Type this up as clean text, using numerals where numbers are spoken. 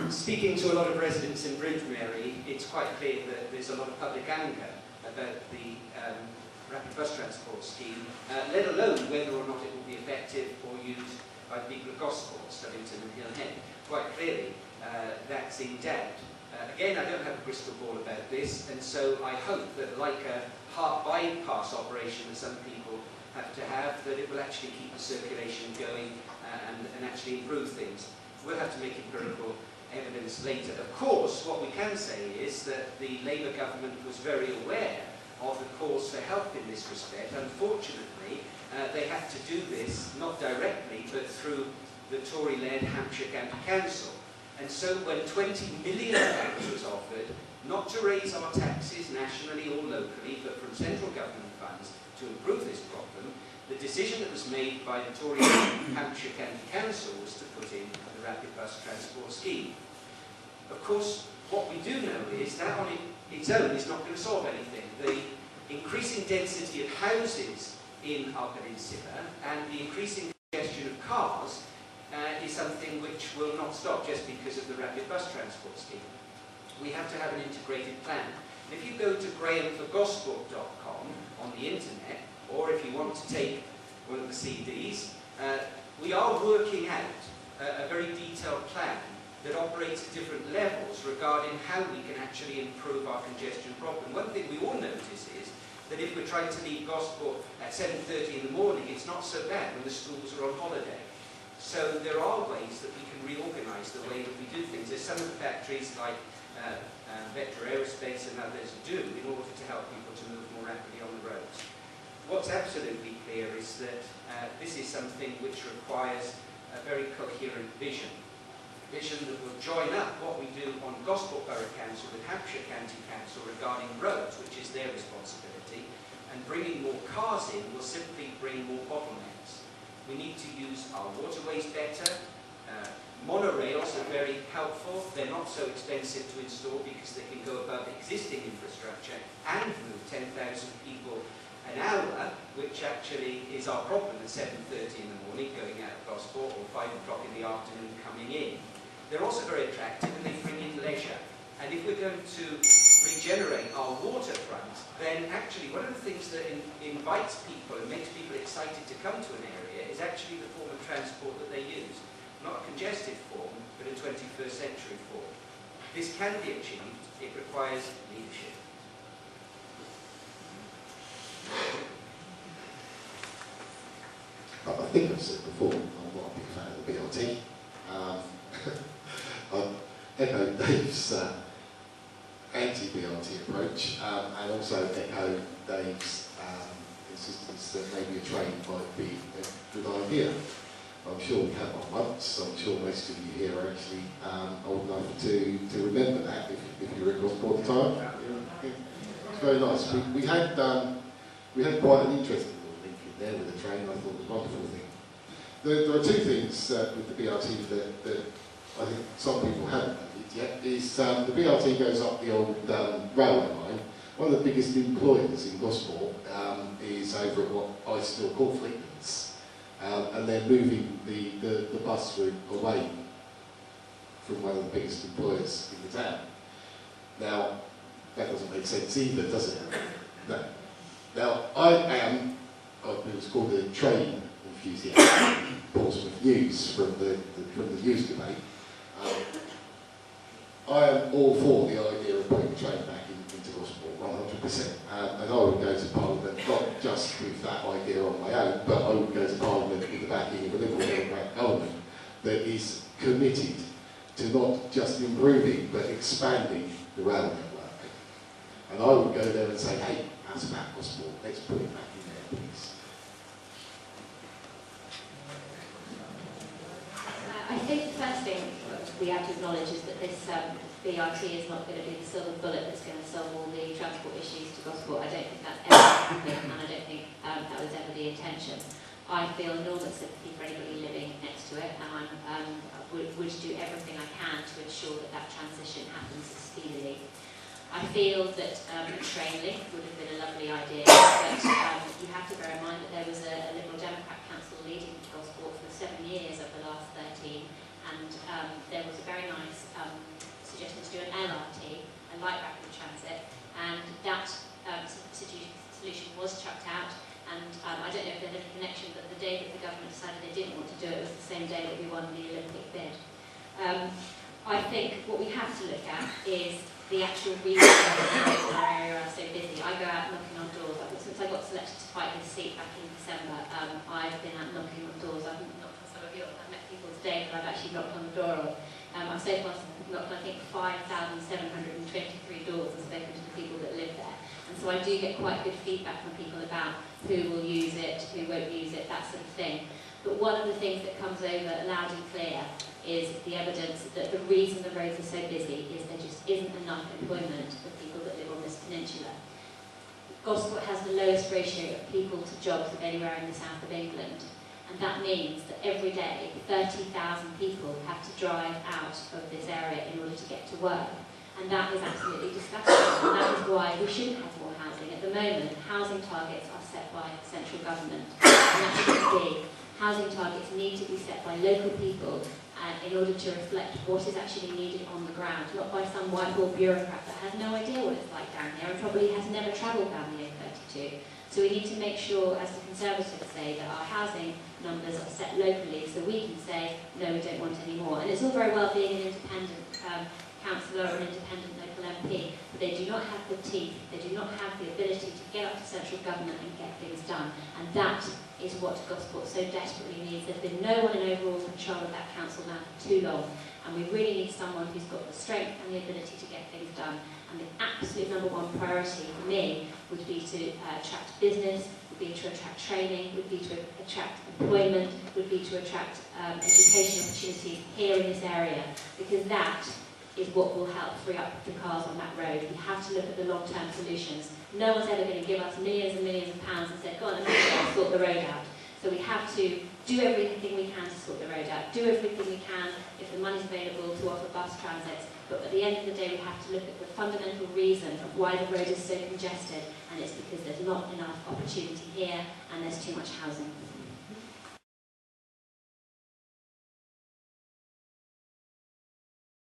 Speaking to a lot of residents in Bridgemary, it's quite clear that there's a lot of public anger about the rapid bus transport scheme, let alone whether or not it will be effective or used by the people of Gosport, Stubbington and Hillhead. Quite clearly, that's in doubt. Again, I don't have a crystal ball about this, and so I hope that, like a heart bypass operation that some people have to have, that it will actually keep the circulation going and actually improve things. We'll have to make empirical evidence later. Of course, what we can say is that the Labour government was very aware of the calls for help in this respect. Unfortunately, they had to do this, not directly, but through the Tory-led Hampshire County Council. And so when £20 million was offered, not to raise our taxes nationally or locally, but from central government funds to improve this problem, the decision that was made by the Tory Hampshire County Council was to put in the rapid bus transport scheme. Of course, what we do know is that on its own is not going to solve anything. The increasing density of houses in our peninsula and the increasing congestion of cars is something which will not stop just because of the rapid bus transport scheme. We have to have an integrated plan. And if you go to grahamforgosport.com on the internet, or if you want to take one of the CDs, we are working out a very detailed plan that operates at different levels regarding how we can actually improve our congestion problem. One thing we all notice is that if we're trying to leave Gosport at 7:30 in the morning, it's not so bad when the schools are on holiday. So there are ways that we can reorganise the way that we do things. There's some of the factories like Vector Aerospace and others do in order to help people to move more rapidly on the roads. What's absolutely clear is that this is something which requires a very coherent vision. Vision that will join up what we do on Gosport Borough Council with Hampshire County Council regarding roads, which is their responsibility, and bringing more cars in will simply bring more bottlenecks. We need to use our waterways better. Monorails are very helpful. They're not so expensive to install because they can go above existing infrastructure and move 10,000 people an hour, which actually is our problem at 7:30 in the morning going out of Gosport, or 5 o'clock in the afternoon coming in. They're also very attractive and they bring in leisure. And if we're going to regenerate our waterfront, then actually one of the things that invites people and makes people excited to come to an area is actually the form of transport that they use. Not a congested form, but a 21st century form. This can be achieved. It requires leadership. I think I've said before, I'm not a big fan of the BRT. I echo Dave's anti-BRT approach, and also echo Dave's insistence that maybe a train might be a good idea. I'm sure we had one once. I'm sure most of you here are actually old enough to remember that if you were at Gosport at the time. It's very nice. We had quite an interesting little link in there with the train. I thought it was a wonderful thing. There are two things with the BRT that I think some people haven't noted yet. Is the BRT goes up the old railway line. One of the biggest employers in Gosport is over at what I still call Fleetlands. And they're moving the bus route away from one of the biggest employers in the town. Now, that doesn't make sense either, does it? No. Now, it was called a train enthusiast, Portsmouth News, from the news debate. I am all for the idea of putting the train back into Gosport, 100%. And I would go to Parliament, not just with that idea on my own, but I would go to Parliament with the backing of a Liberal Democrat government that is committed to not just improving, but expanding the rail network. And I would go there and say, hey, how's about Gosport? Let's put it back in there, please. I think the first thing we have to acknowledge is that this BRT is not going to be the silver bullet that's going to solve all the transport issues to Gosport. I don't think that's ever happened, and I don't think that was ever the intention. I feel enormous sympathy for anybody living next to it, and I would do everything I can to ensure that that transition happens speedily. I feel that a train link would have been a lovely idea, but you have to bear in mind that there was a Liberal Democrat council leading Gosport for 7 years of the last 13, and there was a very nice suggestion to do an LRT, a light rapid transit, and that solution was chucked out. And I don't know if there's any connection, but the day that the government decided they didn't want to do it was the same day that we won the Olympic bid. I think what we have to look at is the actual reason that our area are so busy. I go out knocking on doors. Since I got selected to fight this seat back in December, I've been out knocking on doors. I've knocked on some of yours. I've met people today that I've actually knocked on the door of. I've so far knocked on, I think, 5,723 doors and spoken to the people that live there. And so I do get quite good feedback from people about who will use it, who won't use it, that sort of thing. But one of the things that comes over loud and clear is the evidence that the reason the roads are so busy is there just isn't enough employment for people that live on this peninsula. Gosport has the lowest ratio of people to jobs of anywhere in the south of England, and that means that every day 30,000 people have to drive out of this area in order to get to work, and that is absolutely disgusting, and that is why we should have more housing. At the moment, housing targets are set by central government, and that shouldn't be. Housing targets need to be set by local people in order to reflect what is actually needed on the ground, not by some whiteboard bureaucrat that has no idea what it's like down here and probably has never travelled down the A32. So we need to make sure, as the Conservatives say, that our housing numbers are set locally so we can say, no, we don't want any more. And it's all very well being an independent councillor or an independent local MP, but they do not have the teeth, they do not have the ability to get up to central government and get things done. And that is what Gosport so desperately needs. There's been no one in overall control of that council now for too long, and we really need someone who's got the strength and the ability to get things done. And the absolute number one priority for me would be to attract business, would be to attract training, would be to attract employment, would be to attract education opportunities here in this area, because that is what will help free up the cars on that road. We have to look at the long-term solutions. No one's ever going to give us millions and millions of pounds and say, go on, let's sort the road out. So we have to do everything we can to sort the road out, do everything we can if the money's available to offer bus transits, but at the end of the day we have to look at the fundamental reason of why the road is so congested, and it's because there's not enough opportunity here and there's too much housing.